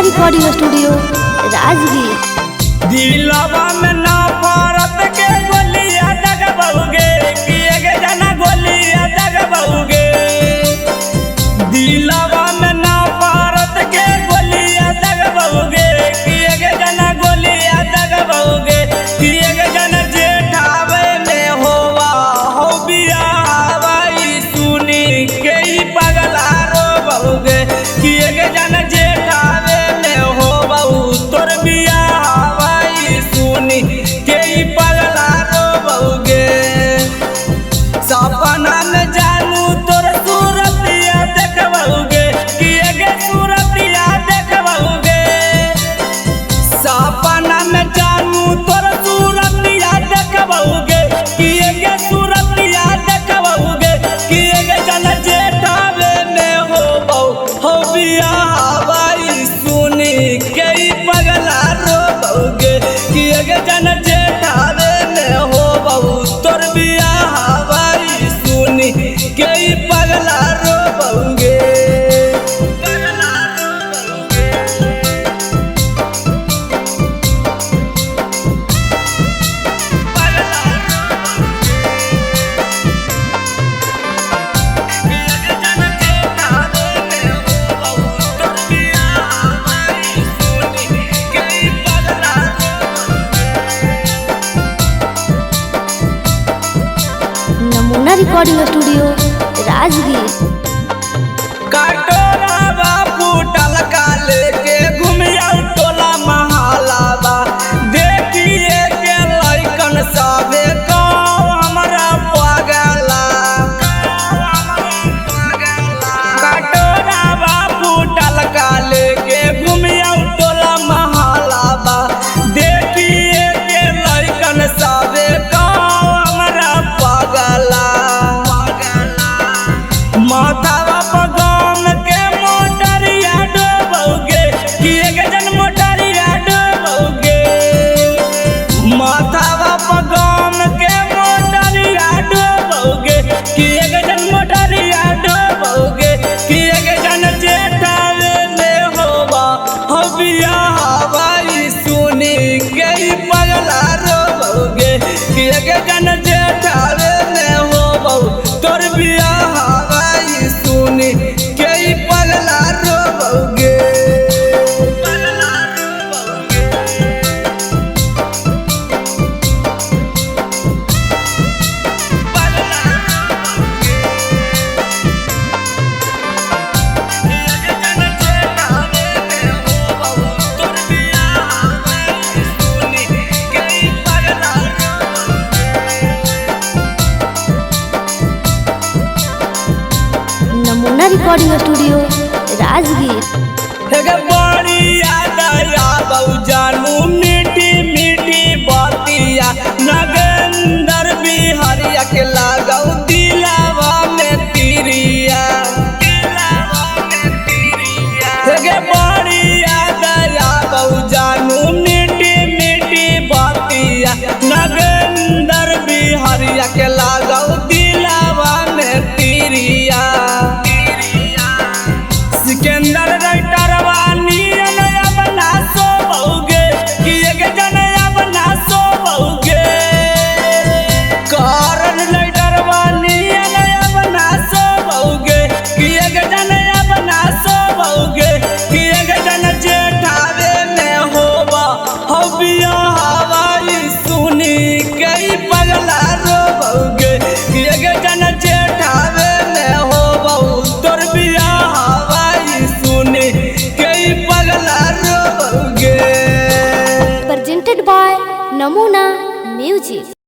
Recording studio Rajgir. दिलवा में ना भारत के गोलिया दगबउगे कि एक जना गोलिया दगबउगे। दिलवा में ना भारत के गोलिया दगबउगे कि एक जना गोलिया दगबउगे। कि एक जना जेठावे में होवा हो बियावा ई सुनी के ई पगला रोबउगे। कि एक जना जेठावे तोर बियावा ई सुनी के ई पगला रोबउगे। सपना में जानू तोर सूरतिया देखबउगे कि एगे सूरतिया देखबउगे। सपना में जानू तोर सूरतिया देखबउगे कि एगे सूरतिया देखबउगे। कि एगे जन जेठावे में होबउ हो बियावा ई सुनी के ई पगला रोबउगे। कि एगे जन जेठावे में होबउ तोर बियावा ई सुनी के ई पगला रोबउगे। नमूना रिकॉर्डिंग स्टूडियो राजगीर। कटोरा फूटल का लेके घूमिया टोला महालाबा। देखिए के लइकन सबे हमरा पगला। कटोरा फूटल का लेके घूमिया टोला महालाबा। देखिए के लइकन सबे हमरा पगला। माथावा पगम के मोटरिया डोबउगे कि एक जन मोटरिया डोबउगे। माथावा पगम के मोटरिया डोबउगे कि एक जन मोटरिया डोबउगे। कि एक जन जेठावे में होबा हो बियावा ई सुनी के ई पगला रोबउगे। कि एक जन जेठावे में होबउ तोर बियावा ई सुनी के ई पगला रोबउगे। नमूना रिकॉर्डिंग स्टूडियो राजगीर। एगे बड़ी याद आबउ जानू मीठी मीठी बातिया। नगेंदर बिहारिया के लागउ दिलावा में तिरिया। एगे बड़ी याद आबउ जानू मीठी मीठी बातिया। नगेंदर बिहारिया के लागउ दिलावा में तिरिया। सिकंदर राइटरवा नियन अपना सोबउगे कि एक जन अपना सोबउगे। कारण राइटरवा नियन अपना सोबउगे कि एक जन अपना सोबउगे। कि एक जन जेठावे में होबा हो बियावा ई सुनी के ई पगला रोबउगे। कि एक जन जेठावे में होबउ तोर बियावा ई सुनी के ई पगला रोबउगे। प्रेजेंटेड बाय नमूना म्यूजिक।